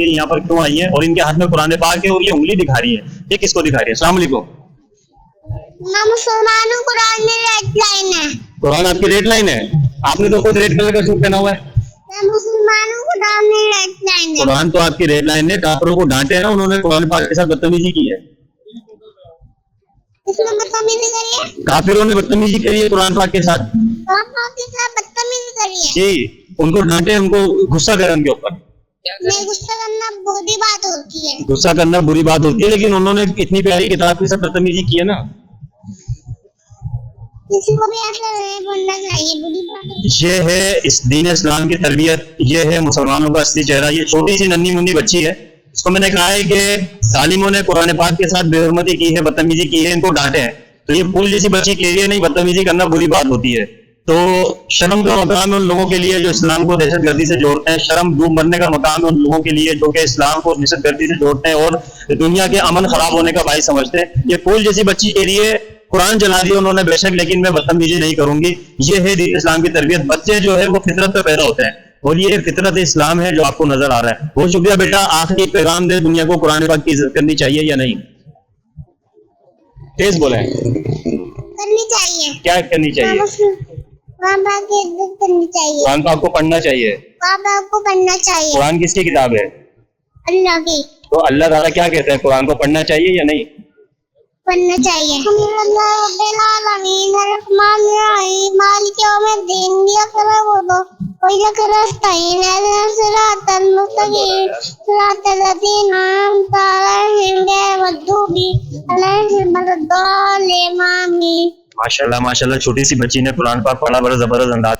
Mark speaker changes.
Speaker 1: लिए यहाँ पर क्यों आई है और इनके हाथ में कुरान पाक है और ये उंगली दिखा रही है, ये किसको दिखा रही है? अस्सलाम वालेकुम।
Speaker 2: मुसलमानों कुरान में रेड लाइन है।
Speaker 1: कुरान आपकी रेड लाइन है? आपने तो खुद रेड कलर का सूट पहना हुआ है।
Speaker 2: मुसलमानों कुरान में रेड लाइन है।
Speaker 1: कुरान तो आपकी रेड लाइन है। काफिरों को डांटे है ना उन्होंने, कुरान पाक के साथ बदतमीजी की है।
Speaker 2: इसमें बदतमीजी करी है।
Speaker 1: काफिरों ने बदतमीजी करी है कुरान पाक के साथ।
Speaker 2: कुरान पाक के साथ बदतमीजी करी है।
Speaker 1: जी, उनको डांटे, उनको गुस्सा करें उनके ऊपर।
Speaker 2: मैं गुस्सा करना बुरी बात होती है।
Speaker 1: गुस्सा करना बुरी बात होती है, लेकिन उन्होंने इतनी प्यारी किताब के साथ बदतमीजी की है ना।
Speaker 2: किसी को भी ऐसा नहीं बोलना चाहिए, बुरी बात है।
Speaker 1: ये है इस दीन इस्लाम की तरबियत, ये है मुसलमानों का असली चेहरा। ये छोटी सी नन्ही मुन्नी बच्ची है, इसको मैंने कहा है कि तालिमों ने कुरान पाक के साथ बेहुरमती की है, बदतमीजी की है, इनको डांटे हैं। तो ये फूल जैसी बच्ची के लिए नहीं, बदतमीजी करना बुरी बात होती है। तो शर्म का मकाम है उन लोगों के लिए जो इस्लाम को दहशतगर्दी से जोड़ते हैं। शर्म डूब मरने का मकाम है उन लोगों के लिए जो कि इस्लाम को दहशतगर्दी से जोड़ते हैं और दुनिया के अमन खराब होने का बाइस समझते हैं। ये फूल जैसी बच्ची के लिए कुरान जला दिया उन्होंने बेशक, लेकिन मैं बदतमीजी नहीं करूंगी। ये है दीन इस्लाम की तरबियत। बच्चे जो है वो फितरत पे पैदा होते हैं और ये फितरत इस्लाम है जो आपको नजर आ रहा है। बहुत शुक्रिया बेटा। आखिरी पैगाम दे दुनिया को, कुरान पाक की इज्जत करनी चाहिए या नहीं? तेज बोले।
Speaker 2: करनी चाहिए।
Speaker 1: क्या करनी चाहिए?
Speaker 2: कुरान पाक की इज्जत करनी चाहिए।
Speaker 1: कुरान पाक को पढ़ना चाहिए।
Speaker 2: कुरान पाक को पढ़ना चाहिए।
Speaker 1: कुरान किसकी किताब है?
Speaker 2: अल्लाह की।
Speaker 1: तो अल्लाह ताला क्या कहते हैं, कुरान को पढ़ना चाहिए या नहीं?
Speaker 2: पढ़ना चाहिए।
Speaker 1: माशाल्लाह माशाल्लाह, छोटी सी बच्ची ने कुरान पाक पढ़ा, बड़ा जबरदस्त अंदाज।